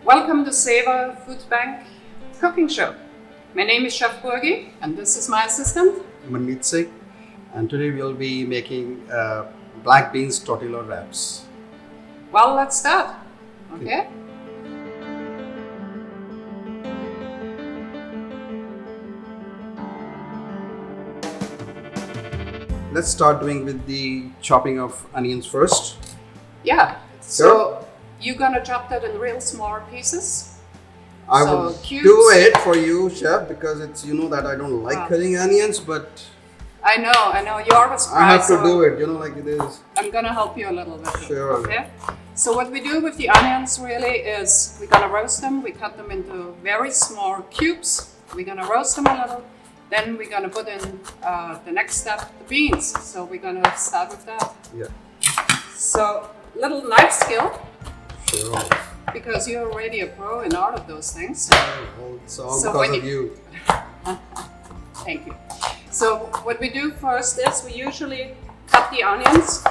Welcome to Seva Food Bank Cooking Show. My name is Chef Burgi and this is my assistant Manmeet Singh, and today we'll be making black beans tortilla wraps. Well, let's start. Okay. Let's start doing with the chopping of onions first. Yeah. So you're gonna chop that in real small pieces. I So will cubes. do it for you, chef, because it's that I don't like cutting onions, but I know. You always I have to so do it. Like it is. I'm gonna help you a little bit. Sure. Okay. So what we do with the onions really is we're gonna roast them. We cut them into very small cubes. We're gonna roast them a little. Then we're gonna put in the next step, the beans. So we're gonna start with that. Yeah. So little knife skill, Sure. because you're already a pro in all of those things. It's all So because when of you. Thank you. So what we do first is we usually cut the onions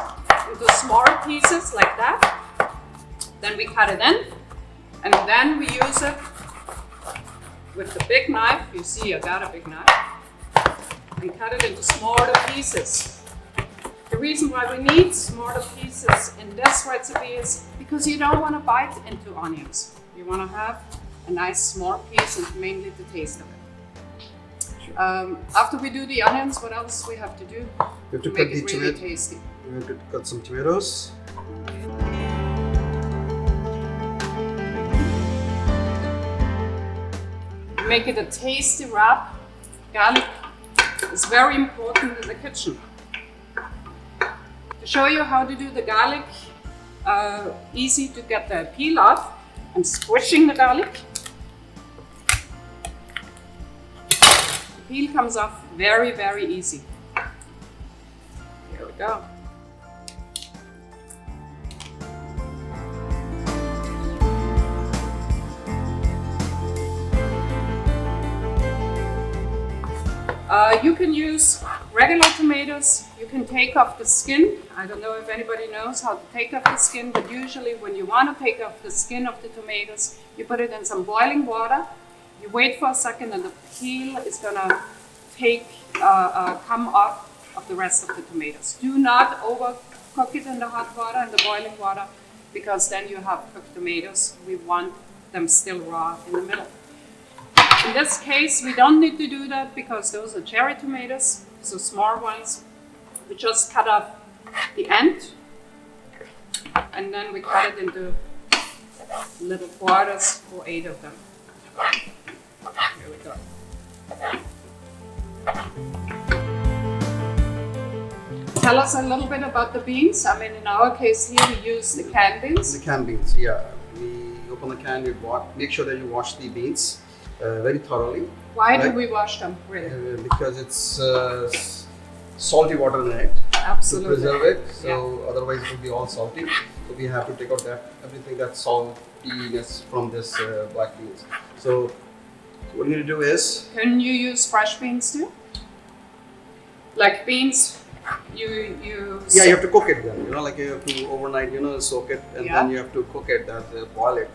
into smaller pieces like that. Then we cut it in, and then we use it with the big knife. You see, I got a big knife, and cut it into smaller pieces. The reason why we need smaller pieces in this recipe is because you don't want to bite into onions. You want to have a nice small piece and mainly the taste of it. After we do the onions, what else we have to do You have to make cut it the really tomato. tasty? You have to cut some tomatoes. Make it a tasty wrap. Garlic is very important in the kitchen. To show you how to do the garlic, easy to get the peel off. I'm squishing the garlic. The peel comes off very, very easy. Here we go. You can use regular tomatoes. You can take off the skin. I don't know if anybody knows how to take off the skin, but usually when you want to take off the skin of the tomatoes, you put it in some boiling water. You wait for a second and the peel is gonna come off of the rest of the tomatoes. Do not overcook it in the hot water, in the boiling water, because then you have cooked tomatoes. We want them still raw in the middle. In this case, we don't need to do that because those are cherry tomatoes, so small ones. We just cut off the end and then we cut it into little quarters for 8 of them. Here we go. Tell us a little bit about the beans. I mean, in our case here, we use the canned beans. The canned beans, yeah. We open the can, make sure that you wash the beans very thoroughly. Why do we wash them, really? Because it's salty water in it. Absolutely. To preserve it, so otherwise it will be all salty. So we have to take out everything that's saltiness from this black beans. So what you're going to do is... Can you use fresh beans too? Like beans, you Yeah, you have to cook it then. Like you have to overnight, soak it, and then you have to cook it, boil it.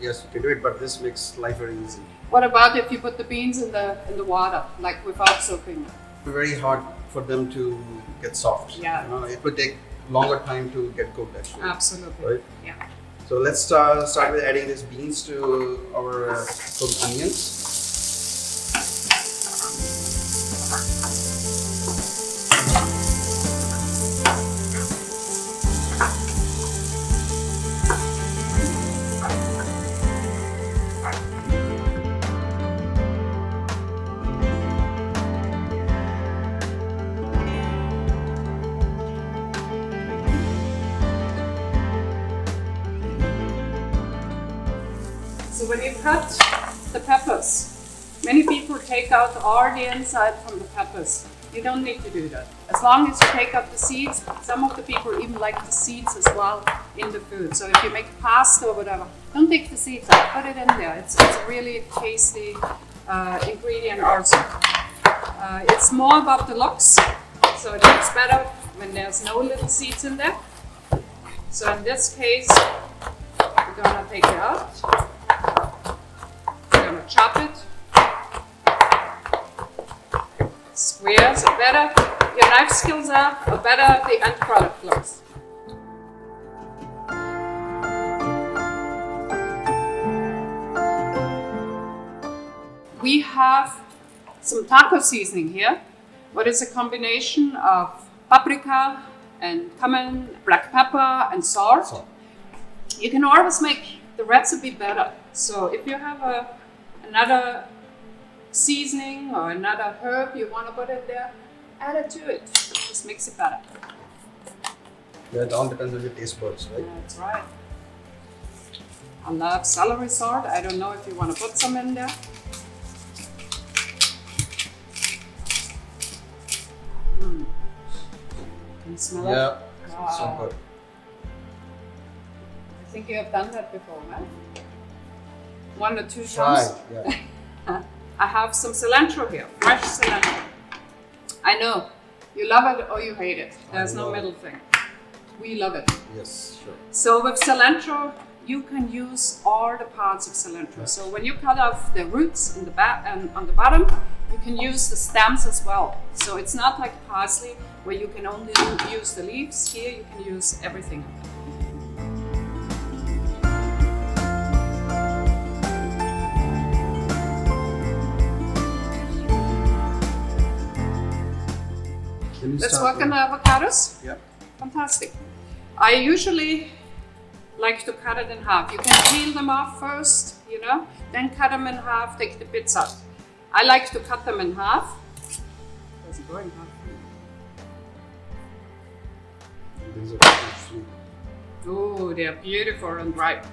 Yes, you can do it, but this makes life very easy. What about if you put the beans in the water, like without soaking them? It's very hard for them to get soft. Yeah. It would take longer time to get cooked actually. Absolutely. Right? Yeah. So let's start with adding these beans to our cooked onions. So when you cut the peppers, many people take out all the inside from the peppers. You don't need to do that. As long as you take out the seeds, some of the people even like the seeds as well in the food. So if you make pasta or whatever, don't take the seeds out, put it in there. It's a really tasty ingredient also. It's more about the looks, so it looks better when there's no little seeds in there. So in this case, we're gonna take it out. So better your knife skills are, the better the end product looks. We have some taco seasoning here, what is a combination of paprika and cumin, black pepper and salt. You can always make the recipe better. So if you have another seasoning or another herb you want to put in there, add it to it. Just makes it better. Yeah, it all depends on your taste buds, right? That's right. I love celery salt. I don't know if you want to put some in there. Can you smell it? Yeah, Wow. so good. I think you have done that before, right? 1 or 2 Try, times. yeah. I have some cilantro here, fresh cilantro. I know, you love it or you hate it. There's no middle thing. We love it. Yes, sure. So with cilantro, you can use all the parts of cilantro. So when you cut off the roots in the on the bottom, you can use the stems as well. So it's not like parsley where you can only use the leaves. Here you can use everything. Let's work on the avocados. Yeah. Fantastic. I usually like to cut it in half. You can peel them off first, then cut them in half, take the bits out. I like to cut them in half. Does it go in half? These are sweet. Oh, they're beautiful and ripe.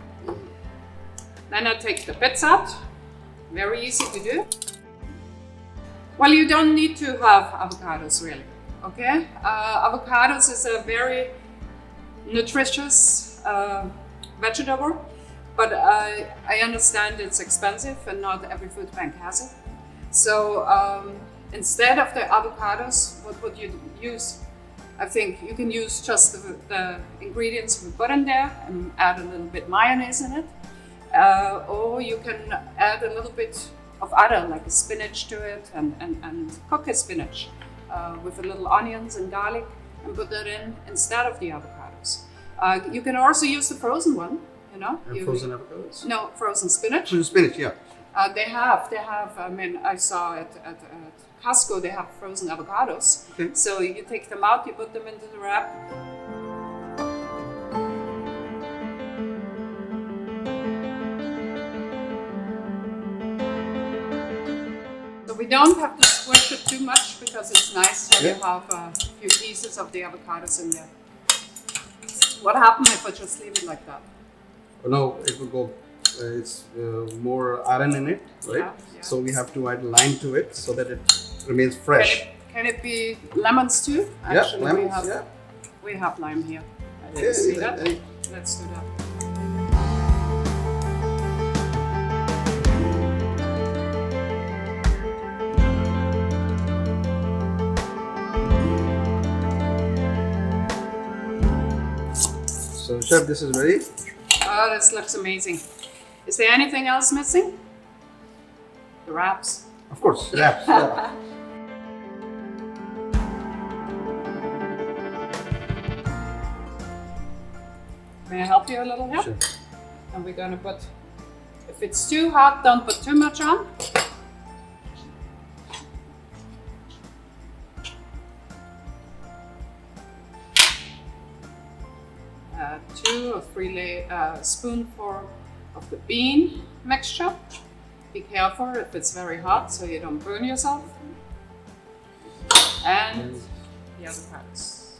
Then I take the bits out. Very easy to do. Well, you don't need to have avocados really, okay? Avocados is a very nutritious vegetable, but I understand it's expensive and not every food bank has it. So instead of the avocados, what would you use? I think you can use just the ingredients we put in there and add a little bit mayonnaise in it. Or you can add a little bit of other, like a spinach to it and cook a spinach with a little onions and garlic and put that in instead of the avocados. You can also use the frozen one, Frozen avocados? No, frozen spinach. Frozen spinach, yeah. They have, I mean, I saw at Costco, they have frozen avocados. Okay. So you take them out, you put them into the wrap. So we don't have to squish it too much because it's nice when you have a few pieces of the avocados in there. What happens if I just leave it like that? No, it will go. It's more iron in it, right? Yeah. So we have to add lime to it so that it remains fresh. Can it be lemons too? Actually, lemons, we have lime here. I didn't Yeah, see yeah, that. yeah. Let's do that. So, chef, this is ready. Oh, this looks amazing. Is there anything else missing? The wraps. Of course, wraps. Yeah. May I help you a little here? Sure. And we're gonna put, if it's too hot, don't put too much on. Two or three spoonful of the bean mixture. Be careful if it's very hot so you don't burn yourself. And the avocados.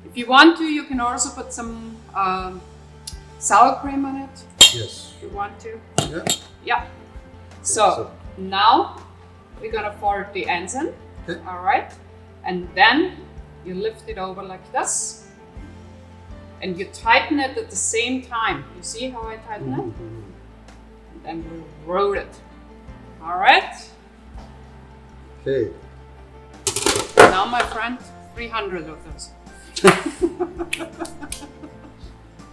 If you want to, you can also put some sour cream on it. Yes. If you want to. Yeah. Yeah. So now we're gonna fold the ends in. Okay. All right. And then you lift it over like this. And you tighten it at the same time. You see how I tighten it? And then we roll it. All right. Okay. Now, my friend, 300 of those.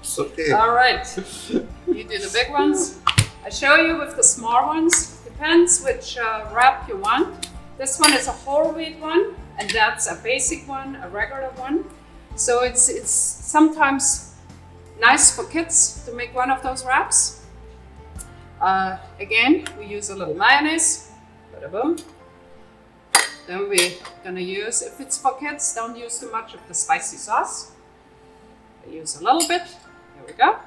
It's okay. All right. You do the big ones. I show you with the small ones. Depends which wrap you want. This one is a whole wheat one, and that's a basic one, a regular one. So it's sometimes nice for kids to make one of those wraps. Again, we use a little mayonnaise. Bada boom. Then we're gonna use, if it's for kids, don't use too much of the spicy sauce. I use a little bit. Here we go.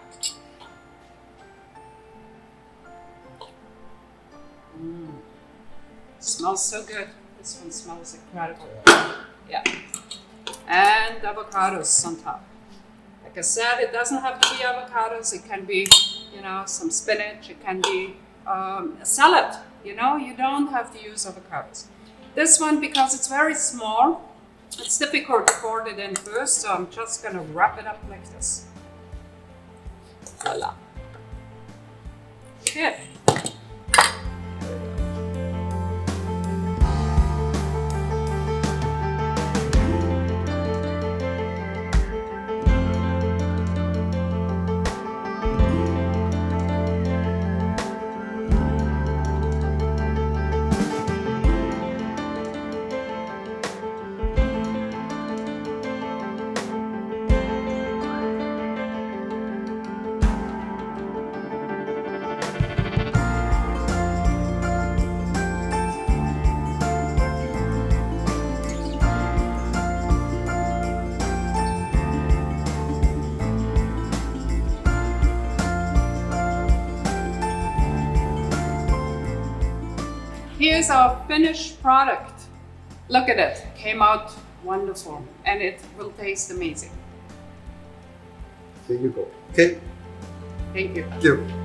Smells so good. This one smells incredible. Yeah. And avocados on top. Like I said, it doesn't have to be avocados. It can be, some spinach. It can be a salad. You don't have to use avocados. This one, because it's very small, it's difficult to fold it in first, so I'm just gonna wrap it up like this. Voila. Good. Here's our finished product. Look at it, came out wonderful, and it will taste amazing. Here you go. Okay. Thank you. Thank you.